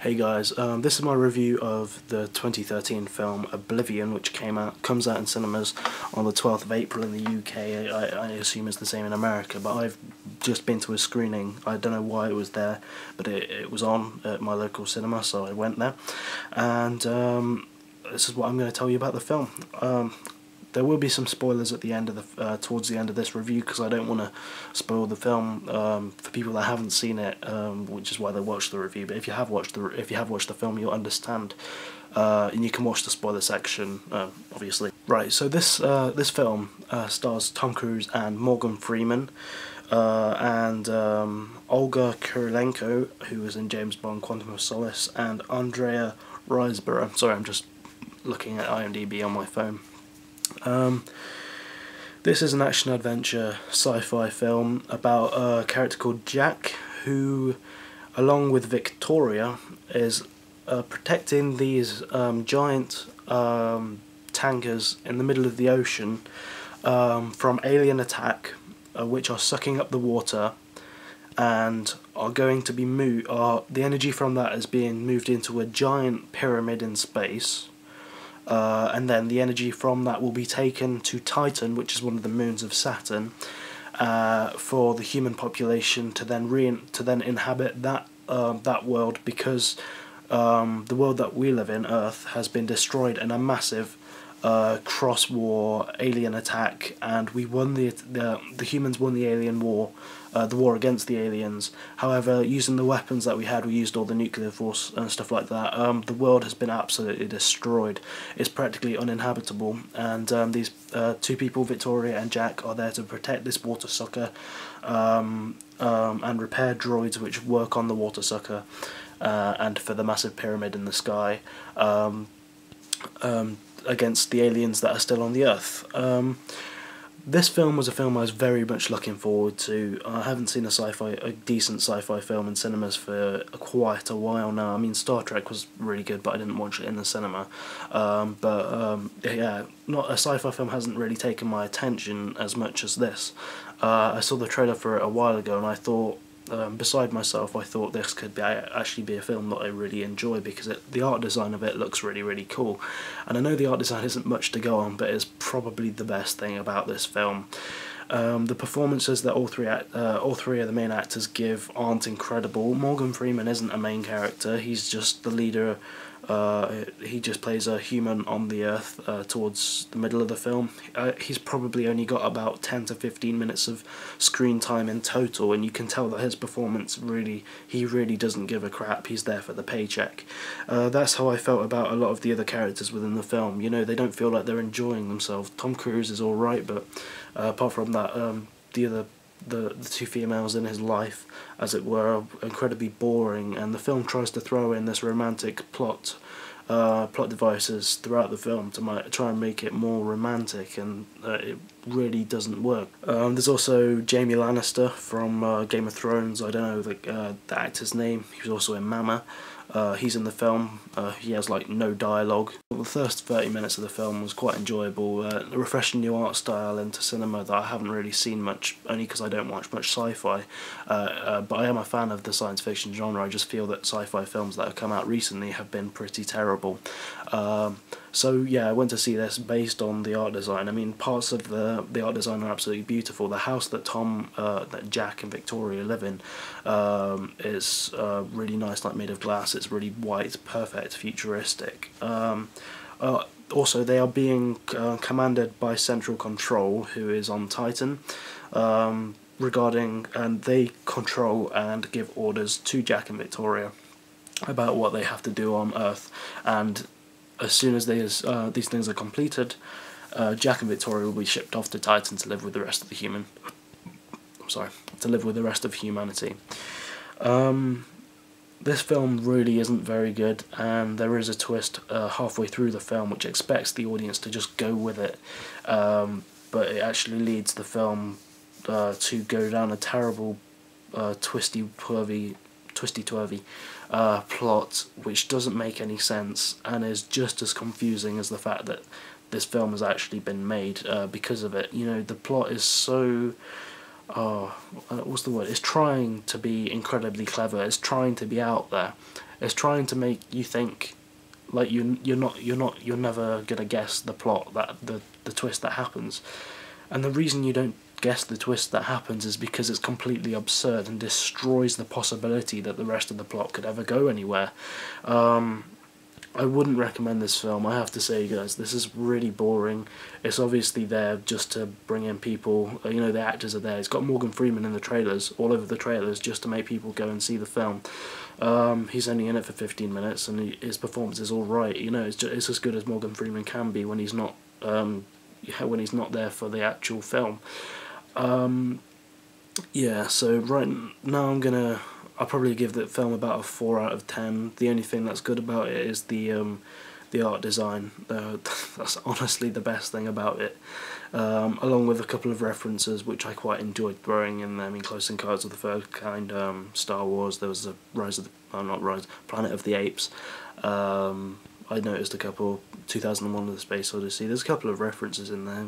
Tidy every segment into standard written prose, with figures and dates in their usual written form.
Hey guys, this is my review of the 2013 film Oblivion, which comes out in cinemas on the 12th of April in the UK. I assume it's the same in America, but I've just been to a screening. I don't know why it was there, but it was on at my local cinema, so I went there. And this is what I'm going to tell you about the film. There will be some spoilers at the end of the towards the end of this review, because I don't want to spoil the film for people that haven't seen it, which is why they watch the review. But if you have watched the film, you'll understand, and you can watch the spoiler section, obviously. Right. So this film stars Tom Cruise and Morgan Freeman, and Olga Kurylenko, who was in James Bond: Quantum of Solace, and Andrea Riseborough. Sorry, I'm just looking at IMDb on my phone. This is an action-adventure sci-fi film about a character called Jack, who, along with Victoria, is protecting these giant tankers in the middle of the ocean from alien attack, which are sucking up the water and are going to be the energy from that is being moved into a giant pyramid in space. And then the energy from that will be taken to Titan, which is one of the moons of Saturn, for the human population to then inhabit that world, because the world that we live in, Earth, has been destroyed in a massive cross-war alien attack, and we won the humans won the alien war, the war against the aliens. However, using the weapons that we had, we used all the nuclear force and stuff like that. The world has been absolutely destroyed. It's practically uninhabitable, and these two people, Victoria and Jack, are there to protect this water sucker and repair droids which work on the water sucker, and for the massive pyramid in the sky, against the aliens that are still on the Earth. This film was a film I was very much looking forward to. I haven't seen a decent sci-fi film in cinemas for quite a while now. I mean, Star Trek was really good, but I didn't watch it in the cinema. Yeah, not a sci-fi film hasn't really taken my attention as much as this. I saw the trailer for it a while ago, and I thought, beside myself, I thought this could actually be a film that I really enjoy, because the art design of it looks really, really cool. And I know the art design isn't much to go on, but it's probably the best thing about this film. The performances that all three of the main actors give aren't incredible. Morgan Freeman isn't a main character, he's just the leader. He just plays a human on the Earth towards the middle of the film. He's probably only got about 10 to 15 minutes of screen time in total, and you can tell that his performance he really doesn't give a crap. He's there for the paycheck. That's how I felt about a lot of the other characters within the film. You know, they don't feel like they're enjoying themselves. Tom Cruise is alright, but apart from that, the two females in his life, as it were, are incredibly boring, and the film tries to throw in this romantic plot devices throughout the film to try and make it more romantic, and it really doesn't work. There's also Jaime Lannister from Game of Thrones. I don't know the actor's name. He was also in Mama. He's in the film. He has like no dialogue. The first 30 minutes of the film was quite enjoyable. A refreshing new art style into cinema that I haven't really seen much, only because I don't watch much sci-fi. But I am a fan of the science fiction genre. I just feel that sci-fi films that have come out recently have been pretty terrible. So yeah, I went to see this based on the art design. I mean, parts of the art design are absolutely beautiful. The house that that Jack and Victoria live in is really nice, like made of glass. It's really white, perfect, futuristic. Also, they are being commanded by Central Control, who is on Titan, and they control and give orders to Jack and Victoria about what they have to do on Earth, and as soon as these things are completed, Jack and Victoria will be shipped off to Titan to live with the rest of the rest of humanity. This film really isn't very good, and there is a twist halfway through the film which expects the audience to just go with it, but it actually leads the film to go down a terrible twisty-turvy plot which doesn't make any sense, and is just as confusing as the fact that this film has actually been made because of it. You know, the plot is so what's the word? It's trying to be incredibly clever. It's trying to be out there. It's trying to make you think like you're never gonna guess the plot, that the twist that happens. And the reason you don't guess the twist that happens is because it's completely absurd and destroys the possibility that the rest of the plot could ever go anywhere. I wouldn't recommend this film, I have to say, guys. This is really boring. It's obviously there just to bring in people, you know, the actors are there. It's got Morgan Freeman in the trailers, all over the trailers, just to make people go and see the film. He's only in it for 15 minutes, and his performance is alright, you know, it's as good as Morgan Freeman can be when he's not, when he's not there for the actual film. Yeah, so right now I'll probably give the film about a 4 out of 10. The only thing that's good about it is the art design. That's honestly the best thing about it. Along with a couple of references which I quite enjoyed throwing in there. I mean, Close Encounters of the Third Kind, Star Wars. There was a Planet of the Apes. I noticed a couple, 2001: The Space Odyssey. There's a couple of references in there.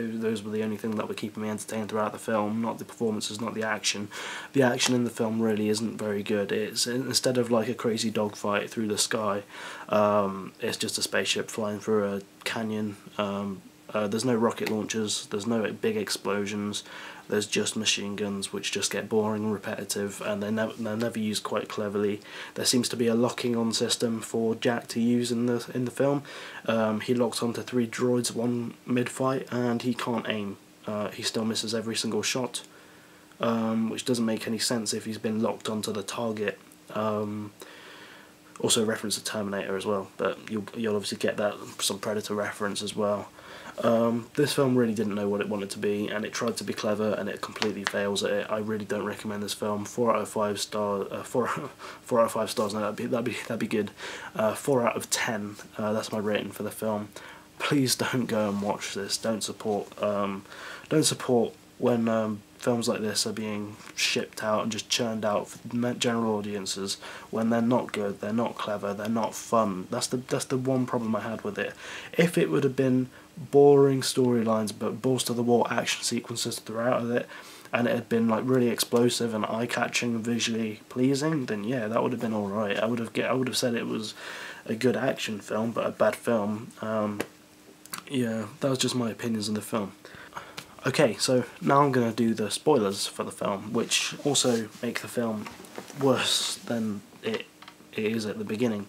Those were the only thing that were keeping me entertained throughout the film, not the performances, not the action. The action in the film really isn't very good. It's, instead of like a crazy dogfight through the sky, it's just a spaceship flying through a canyon. There's no rocket launchers, there's no big explosions, there's just machine guns which just get boring and repetitive, and they're never used quite cleverly. There seems to be a locking on system for Jack to use in the film. He locks onto 3 droids one mid-fight and he can't aim. He still misses every single shot, which doesn't make any sense if he's been locked onto the target. Also reference to Terminator as well, but you'll obviously get that, some Predator reference as well. This film really didn't know what it wanted to be, and it tried to be clever and it completely fails at it. I really don't recommend this film. 4 out of 5 stars. 4 out of 5 stars. No, that'd be good. 4 out of 10. That's my rating for the film. Please don't go and watch this. Don't support when films like this are being shipped out and just churned out for general audiences when they're not good, they're not clever, they're not fun. That's the one problem I had with it. If it would have been boring storylines but balls to the wall action sequences throughout of it, and it had been like really explosive and eye-catching and visually pleasing, then yeah, that would have been alright. I would have said it was a good action film, but a bad film. Yeah, that was just my opinions on the film. Okay, so now I'm going to do the spoilers for the film, which also make the film worse than it is at the beginning.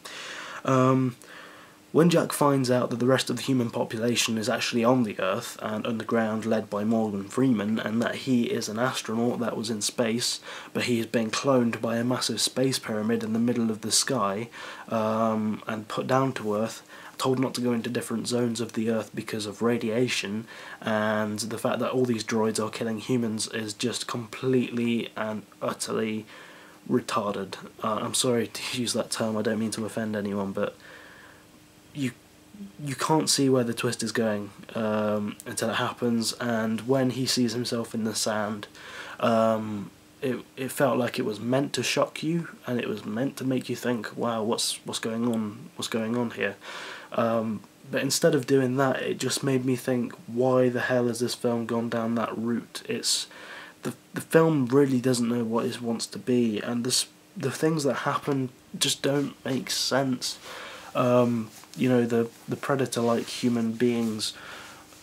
When Jack finds out that the rest of the human population is actually on the Earth and underground, led by Morgan Freeman, and that he is an astronaut that was in space, but he has been cloned by a massive space pyramid in the middle of the sky, and put down to Earth, told not to go into different zones of the Earth because of radiation, and the fact that all these droids are killing humans is just completely and utterly retarded. I'm sorry to use that term, I don't mean to offend anyone, but you can't see where the twist is going until it happens. And when he sees himself in the sand, it felt like it was meant to shock you, and it was meant to make you think, wow, what's going on here. But instead of doing that, it just made me think, why the hell has this film gone down that route? It's the film really doesn't know what it wants to be, and the things that happen just don't make sense. You know, the predator-like human beings,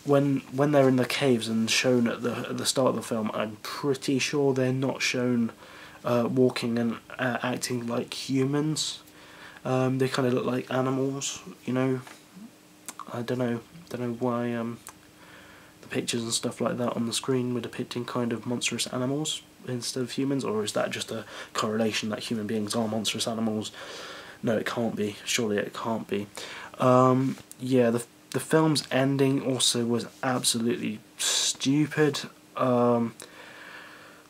when they're in the caves and shown at the start of the film, I'm pretty sure they're not shown walking and acting like humans. They kind of look like animals, you know. I don't know why the pictures and stuff like that on the screen were depicting kind of monstrous animals instead of humans, or is that just a correlation that human beings are monstrous animals? No, it can't be. Surely it can't be. Yeah, the film's ending also was absolutely stupid.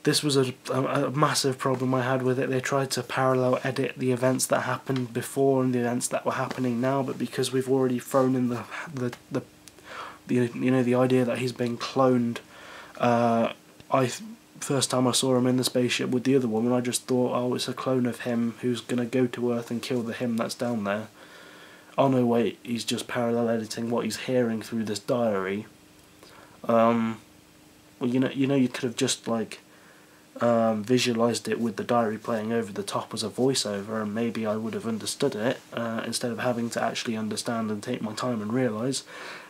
This was a massive problem I had with it. They tried to parallel edit the events that happened before and the events that were happening now, but because we've already thrown in the you know, the idea that he's been cloned, first time I saw him in the spaceship with the other woman, I just thought, oh, it's a clone of him who's gonna go to Earth and kill the him that's down there. Oh no, wait, he's just parallel editing what he's hearing through this diary. Well, you could have just like visualized it with the diary playing over the top as a voiceover, and maybe I would have understood it instead of having to actually understand and take my time and realise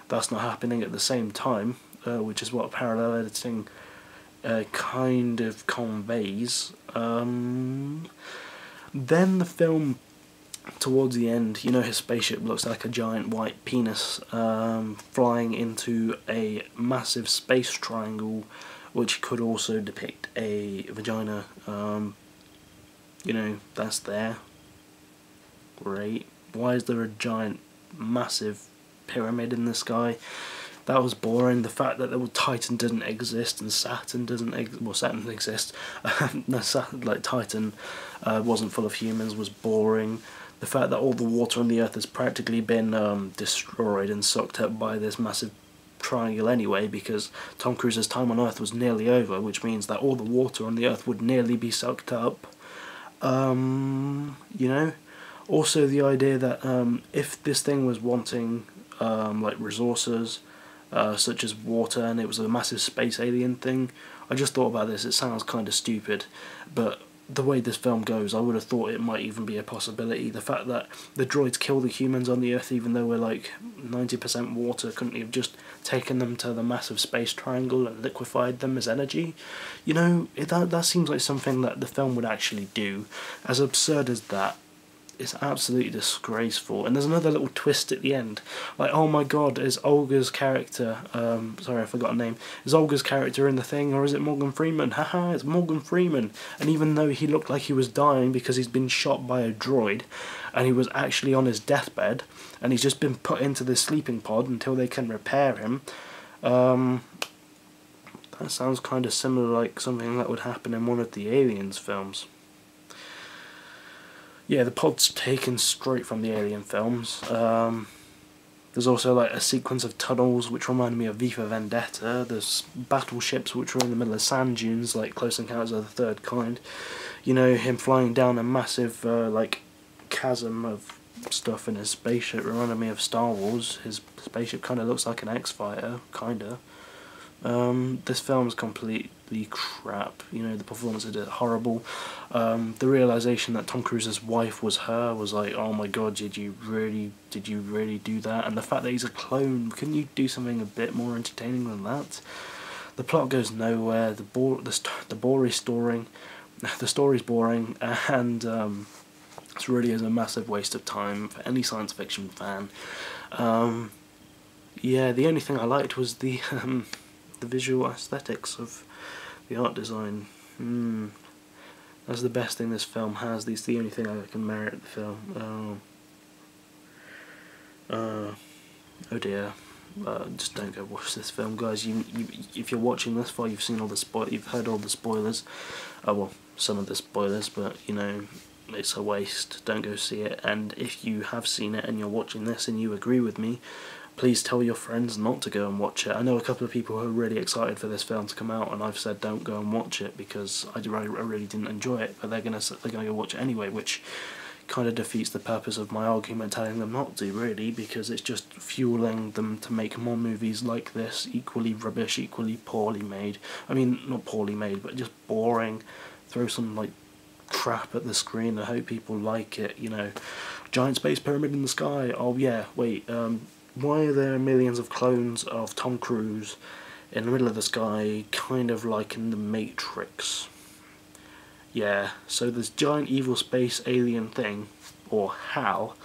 that's not happening at the same time, which is what parallel editing kind of conveys. Then the film, towards the end, his spaceship looks like a giant white penis flying into a massive space triangle, which could also depict a vagina. That's there. Great. Why is there a giant, massive pyramid in the sky? That was boring. The fact that Titan didn't exist and Saturn doesn't Saturn exists. No, Titan wasn't full of humans was boring. The fact that all the water on the Earth has practically been destroyed and sucked up by this massive triangle anyway, because Tom Cruise's time on Earth was nearly over, which means that all the water on the Earth would nearly be sucked up. Also the idea that if this thing was wanting like resources such as water, and it was a massive space alien thing, I just thought about this, it sounds kind of stupid, but the way this film goes, I would have thought it might even be a possibility. The fact that the droids kill the humans on the Earth even though we're like 90% water, couldn't he have just taken them to the massive space triangle and liquefied them as energy? That seems like something that the film would actually do. As absurd as that, it's absolutely disgraceful. And there's another little twist at the end. Like, oh my god, is Olga's character, sorry I forgot her name, is Olga's character in the thing, or is it Morgan Freeman? Haha, it's Morgan Freeman. And even though he looked like he was dying because he's been shot by a droid, and he was actually on his deathbed, and he's just been put into this sleeping pod until they can repair him, that sounds kind of similar, like something that would happen in one of the Aliens films. Yeah, the pod's taken straight from the Alien films. There's also like a sequence of tunnels which remind me of V for Vendetta. There's battleships which are in the middle of sand dunes, like Close Encounters of the Third Kind. Him flying down a massive like chasm of stuff in his spaceship reminded me of Star Wars. His spaceship kind of looks like an X-Fighter, kinda. This film's completely crap. The performances are horrible. The realization that Tom Cruise's wife was her was like, oh my god, did you really do that? And the fact that he's a clone, couldn't you do something a bit more entertaining than that? The plot goes nowhere. The story's boring, and it really is a massive waste of time for any science fiction fan. Yeah, the only thing I liked was the visual aesthetics of the art design. That's the best thing this film has. It's the only thing I can merit the film. Oh dear. Just don't go watch this film, guys. If you're watching this far, you've seen all the you've heard all the spoilers. Well, some of the spoilers, but it's a waste. Don't go see it. And if you have seen it and you're watching this and you agree with me, please tell your friends not to go and watch it. I know a couple of people who are really excited for this film to come out, and I've said don't go and watch it because I really didn't enjoy it, but they're gonna go watch it anyway, which kind of defeats the purpose of my argument telling them not to, really, because it's just fueling them to make more movies like this, equally rubbish, equally poorly made. I mean, not poorly made, but just boring. Throw some like crap at the screen and hope people like it. Giant space pyramid in the sky. Oh yeah, wait. Why are there millions of clones of Tom Cruise in the middle of the sky, kind of like in the Matrix? Yeah, so this giant evil space alien thing, or HAL,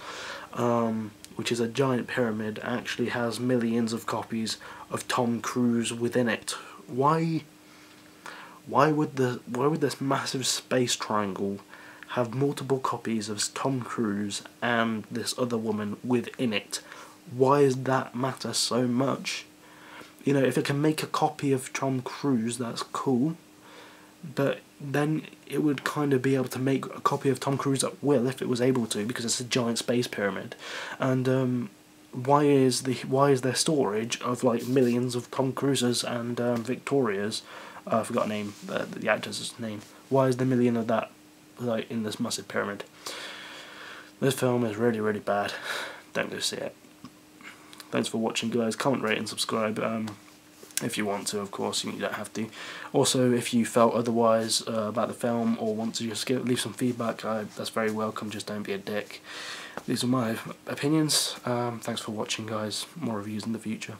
which is a giant pyramid, actually has millions of copies of Tom Cruise within it. Why would this massive space triangle have multiple copies of Tom Cruise and this other woman within it? Why does that matter so much? If it can make a copy of Tom Cruise, that's cool, but then it would kind of be able to make a copy of Tom Cruise at will if it was able to, because it's a giant space pyramid. And why is there storage of like millions of Tom Cruises and Victorias? I forgot the actor's name. Why is there a million of that like in this massive pyramid? This film is really, really bad. Don't go see it. Thanks for watching, guys. Comment, rate and subscribe. if you want to, of course. You don't have to. Also, if you felt otherwise about the film, or want to just leave some feedback, that's very welcome. Just don't be a dick. These are my opinions. Thanks for watching, guys. More reviews in the future.